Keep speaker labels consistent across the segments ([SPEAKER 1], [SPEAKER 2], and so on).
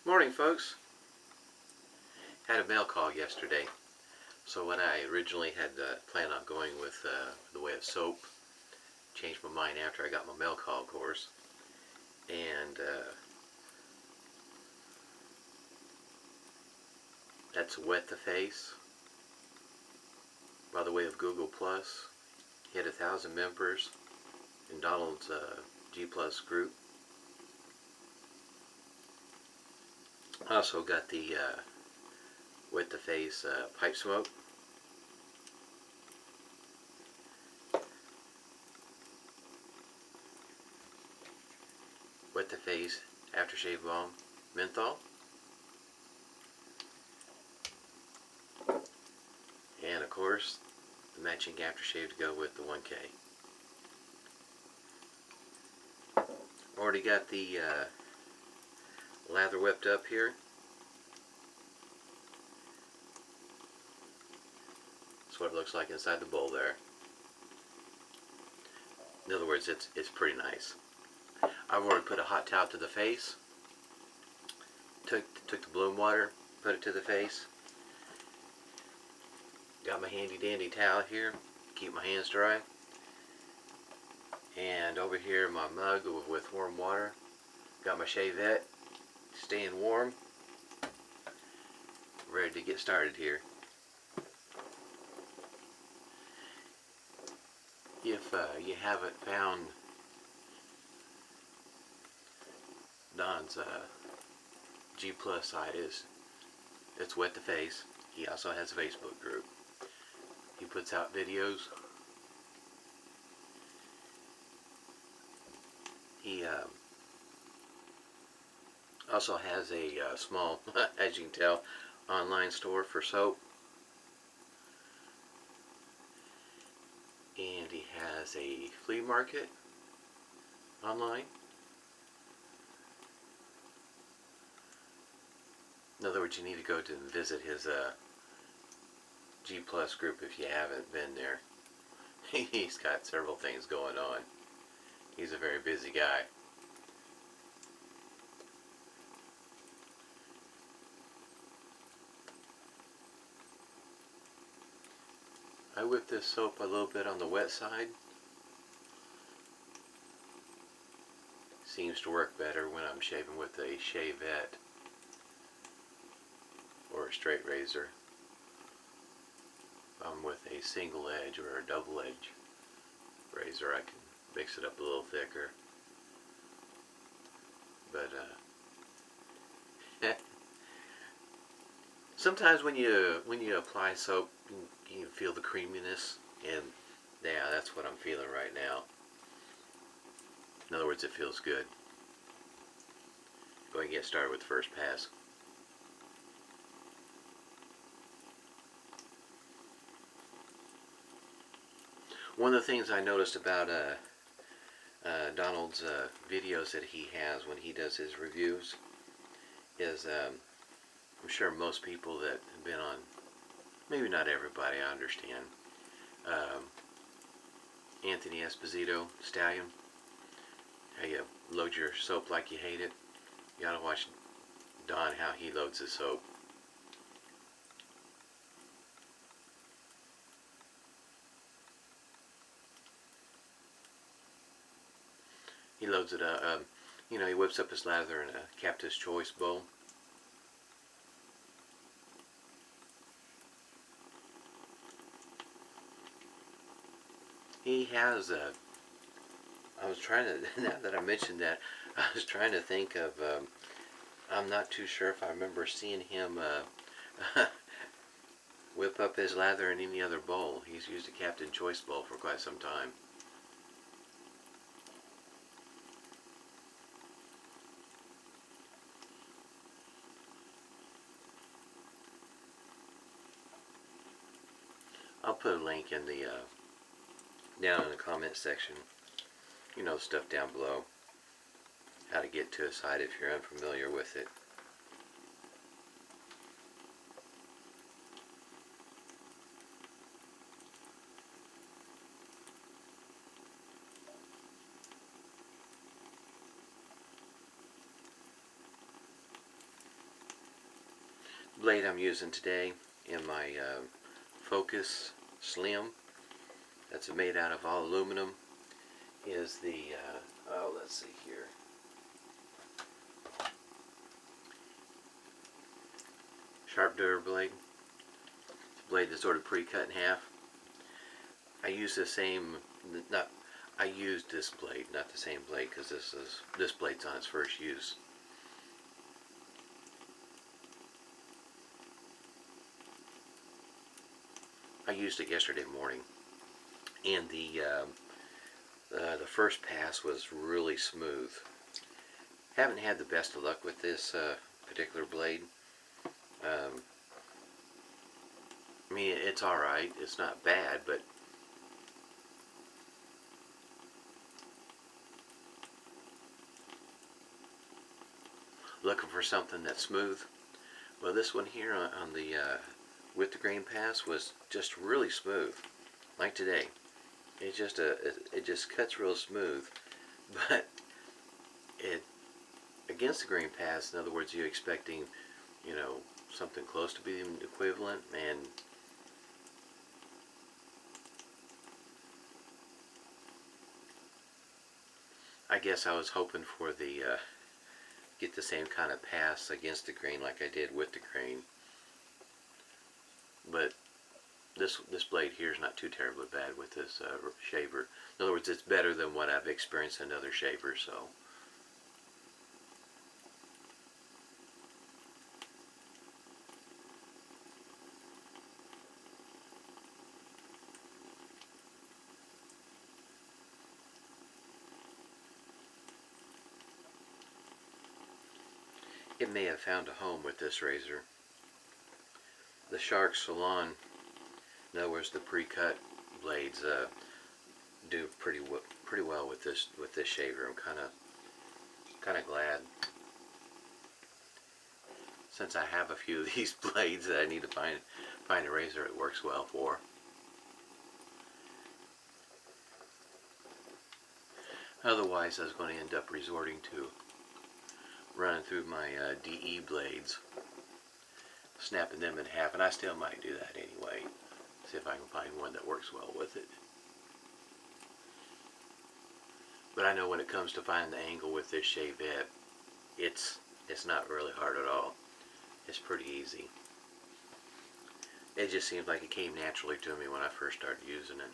[SPEAKER 1] Morning, folks. Had a mail call yesterday. So when I originally had planned on going with the way of soap, changed my mind after I got my mail call, of course. And that's Wet the Face by the way of Google Plus. He had 1,000 members in Donald's G Plus group. I also got the Wet the Face pipe smoke. Wet the Face aftershave balm menthol. And of course the matching aftershave to go with the 1K. Already got the lather whipped up here. That's what it looks like inside the bowl there. In other words, it's pretty nice. I've already put a hot towel to the face. Took the bloom water, put it to the face. Got my handy dandy towel here, keep my hands dry. And over here my mug with warm water. Got my Shavette, staying warm. Ready to get started here. If you haven't found Don's G Plus site, it's Wet the Face. He also has a Facebook group. He puts out videos. He also has a small, as you can tell, online store for soap. And he has a flea market online. In other words, you need to go to and visit his G Plus group if you haven't been there. He's got several things going on. He's a very busy guy. I whip this soap a little bit on the wet side. Seems to work better when I'm shaving with a Shavette or a straight razor. If I'm with a single edge or a double edge razor, I can mix it up a little thicker. But sometimes when you apply soap, you can feel the creaminess, and yeah, that's what I'm feeling right now. In other words, it feels good. Go ahead and get started with the first pass. One of the things I noticed about Donald's videos that he has when he does his reviews is I'm sure most people that have been on, maybe not everybody, I understand, Anthony Esposito, Stallion, how you load your soap like you hate it. You gotta watch Don, how he loads his soap. He loads it up, you know, he whips up his lather in a Captain's Choice bowl. He has I was trying to, now that I mentioned that, I was trying to think of, I'm not too sure if I remember seeing him whip up his lather in any other bowl. He's used a Captain's Choice bowl for quite some time. I'll put a link in the down in the comment section. You know, stuff down below. How to get to a site if you're unfamiliar with it. blade I'm using today in my Focus Slim, that's made out of all aluminum, is the, oh, let's see here. Sharp Durablade. Blade that's sort of pre-cut in half. I use the same, I used this blade, not the same blade, because this blade's on its first use. I used it yesterday morning, and the first pass was really smooth. Haven't had the best of luck with this particular blade. I mean, it's alright, it's not bad, but looking for something that's smooth. Well, this one here on the with the grain pass was just really smooth, like today. It just cuts real smooth, but it against the grain pass, in other words, you're expecting, you know, something close to being equivalent, and I guess I was hoping for the get the same kind of pass against the grain like I did with the grain. But this blade here is not too terribly bad with this shaver. In other words, it's better than what I've experienced in other shavers. So it may have found a home with this razor. The Shark Salon, in other words, the pre-cut blades do pretty well with this shaver. I'm kind of glad, since I have a few of these blades that I need to find a razor it works well for. Otherwise, I was going to end up resorting to running through my DE blades, snapping them in half, and I still might do that anyway. See if I can find one that works well with it. But I know when it comes to finding the angle with this Shavette, it's not really hard at all. It's pretty easy. It just seems like it came naturally to me when I first started using it.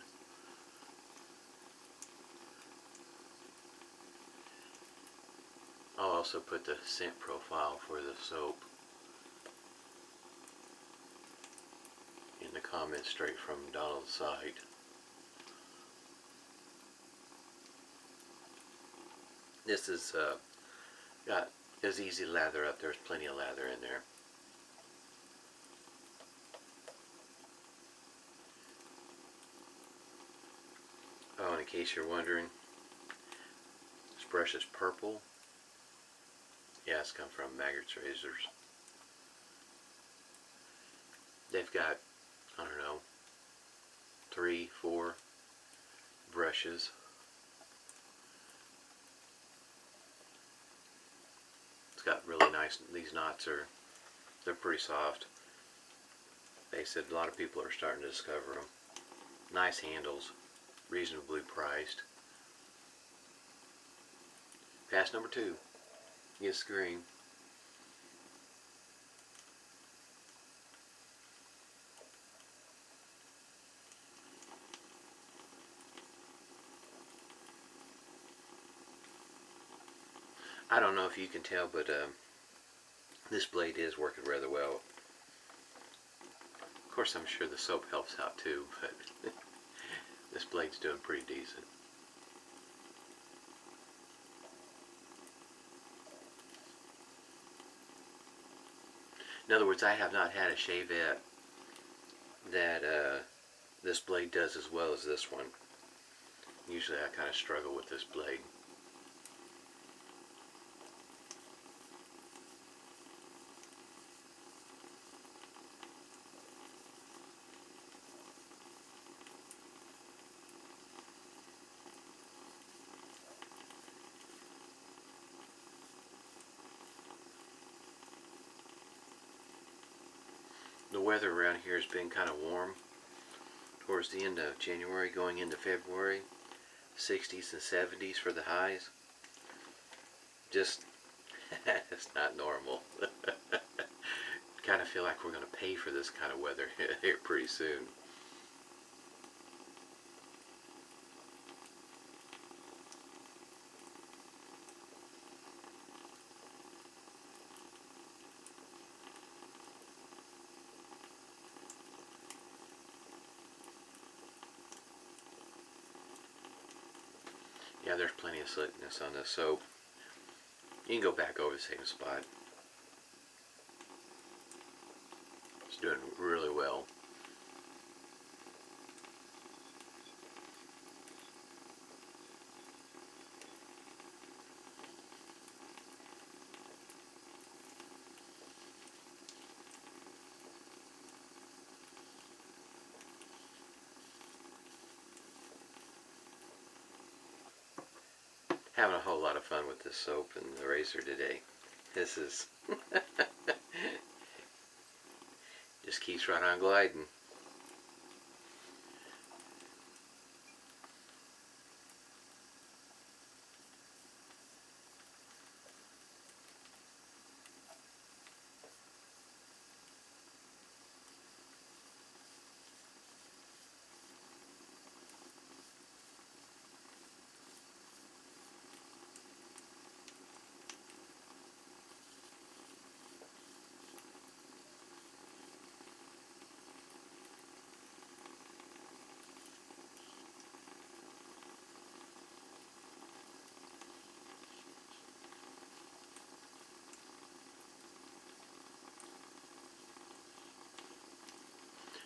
[SPEAKER 1] I'll also put the scent profile for the soap in the comments straight from Donald's site. This is got as easy lather up. There's plenty of lather in there. Oh, and in case you're wondering, this brush is purple. Yeah, it's come from Maggard's razors. They've got, I don't know, 3, 4 brushes. It's got really nice, these knots they're pretty soft. They said a lot of people are starting to discover them. Nice handles, reasonably priced. Pass number 2. Yes, green. I don't know if you can tell, but this blade is working rather well. Of course, I'm sure the soap helps out too, but this blade's doing pretty decent. In other words, I have not had a Shavette that this blade does as well as this one. Usually I kind of struggle with this blade. weather around here has been kind of warm towards the end of January going into February. 60s and 70s for the highs. Just, it's not normal. Kind of feel like we're going to pay for this kind of weather here pretty soon. Yeah, there's plenty of slickness on this soap. You can go back over the same spot. It's doing really well. Having a whole lot of fun with this soap and the razor today. This is just keeps right on gliding.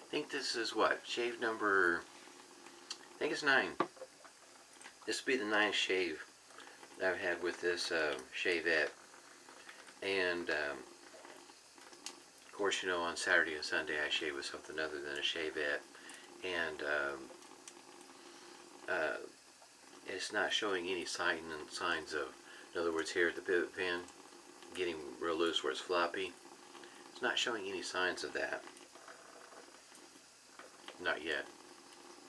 [SPEAKER 1] I think this is what? Shave number, I think it's 9. This will be the 9th shave that I've had with this Shavette. And of course, you know, on Saturday and Sunday I shave with something other than a Shavette. And it's not showing any signs of, in other words, here at the pivot pin, getting real loose where it's floppy. It's not showing any signs of that. Not yet.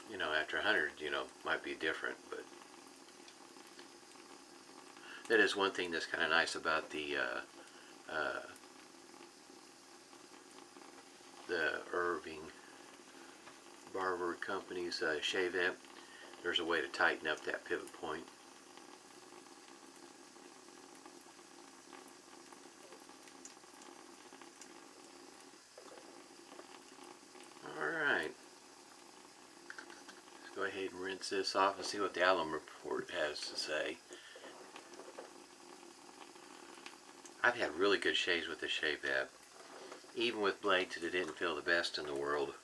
[SPEAKER 1] You know, after 100, you know, might be different, but that is one thing that's kind of nice about the Irving Barber Company's Shavette. There's a way to tighten up that pivot point. Alright. Let's go ahead and rinse this off and see what the alum report has to say. I've had really good shaves with this Shavette. Even with blades that didn't feel the best in the world.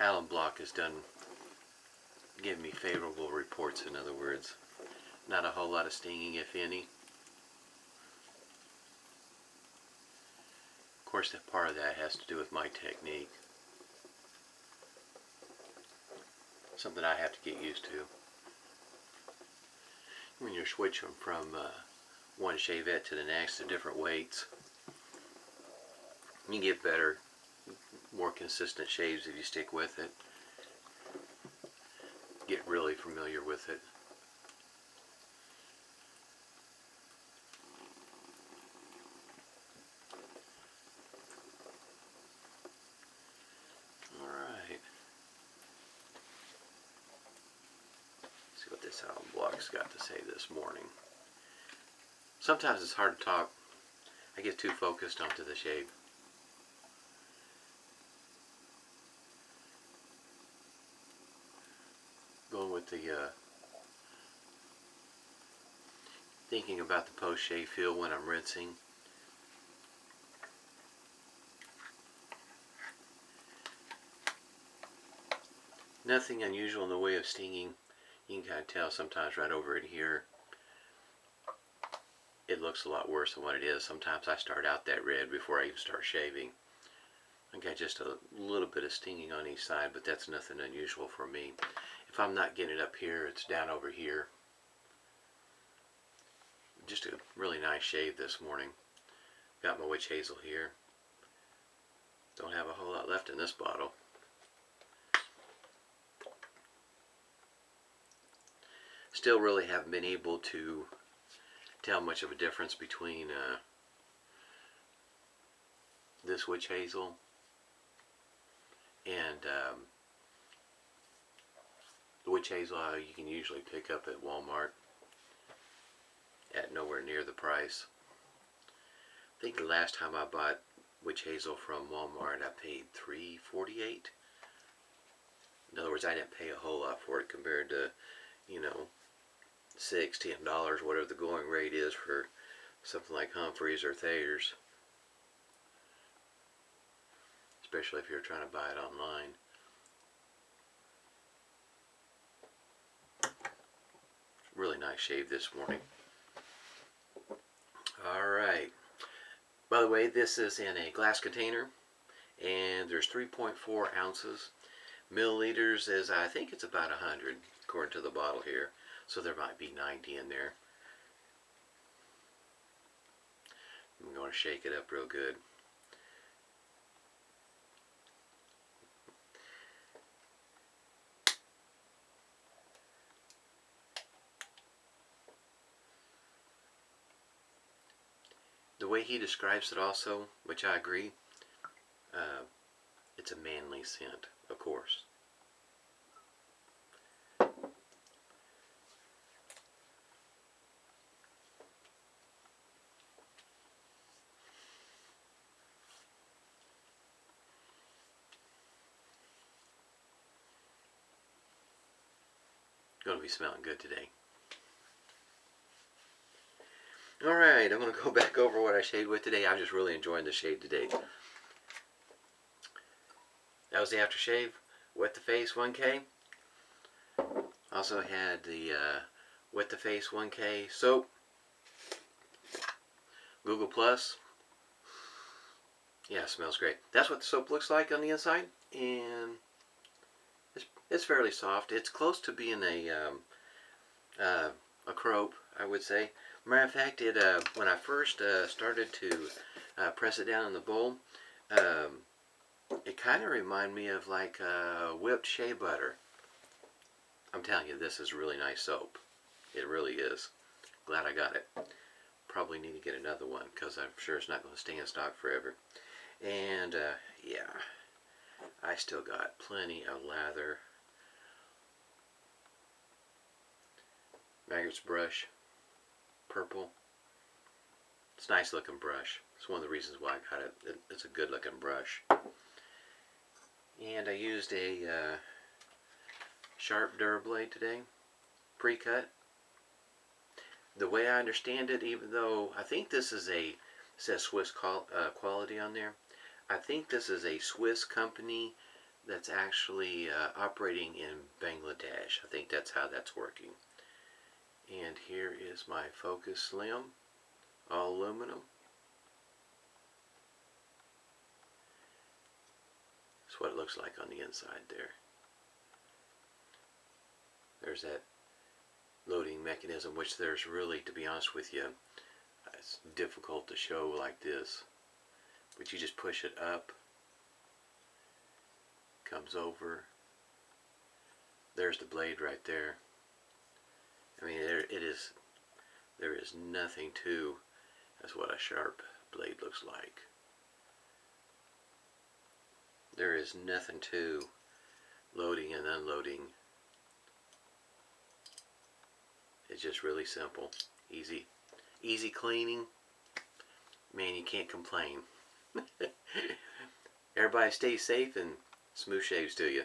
[SPEAKER 1] Alum block has given me favorable reports, in other words. Not a whole lot of stinging, if any. Of course, that part of that has to do with my technique. Something I have to get used to. When you're switching from one Shavette to the next to different weights, you get better, more consistent shaves if you stick with it. Get really familiar with it. Alright. See what this alum block's got to say this morning. Sometimes it's hard to talk. I get too focused onto the shave. Going with the thinking about the post-shave feel when I'm rinsing. Nothing unusual in the way of stinging. You can kind of tell sometimes right over in here. It looks a lot worse than what it is. Sometimes I start out that red before I even start shaving. I got just a little bit of stinging on each side, but that's nothing unusual for me. If I'm not getting it up here, it's down over here. just a really nice shave this morning. Got my witch hazel here. Don't have a whole lot left in this bottle. Still really haven't been able to tell much of a difference between this witch hazel and the witch hazel you can usually pick up at Walmart at nowhere near the price. I think the last time I bought witch hazel from Walmart I paid $3.48. In other words, I didn't pay a whole lot for it compared to, you know, $6, $10, whatever the going rate is for something like Humphreys or Ceder's. Especially if you're trying to buy it online. Really nice shave this morning. Alright. By the way, this is in a glass container, and there's 3.4 ounces. Milliliters is, I think it's about 100, according to the bottle here. So there might be 90 in there. I'm going to shake it up real good. The way he describes it also, which I agree, it's a manly scent, of course. Going to be smelling good today. Alright, I'm going to go back over what I shaved with today. I'm just really enjoying the shave today. That was the aftershave. Wet the Face 1K. Also had the Wet the Face 1K soap. Google Plus. Yeah, it smells great. That's what the soap looks like on the inside. And it's fairly soft. It's close to being a crope, I would say. Matter of fact, it when I first started to press it down in the bowl, it kind of reminded me of like whipped shea butter. I'm telling you, this is really nice soap. It really is. Glad I got it. Probably need to get another one because I'm sure it's not going to stay in stock forever. And yeah, I still got plenty of lather. Maggard's brush. Purple. It's a nice looking brush. It's one of the reasons why I got it. It's a good looking brush. And I used a Sharp Durablade today. Pre-cut. The way I understand it, even though I think this is it says Swiss quality on there. I think this is a Swiss company that's actually operating in Bangladesh. I think that's how that's working. And here is my Focus Slim, all aluminum. That's what it looks like on the inside there. There's that loading mechanism, which there's really, to be honest with you, it's difficult to show like this. But you just push it up, comes over. There's the blade right there. I mean, there is nothing to, that's what a sharp blade looks like. There is nothing to loading and unloading. It's just really simple. Easy cleaning. Man, you can't complain. Everybody stay safe and smooth shaves to you.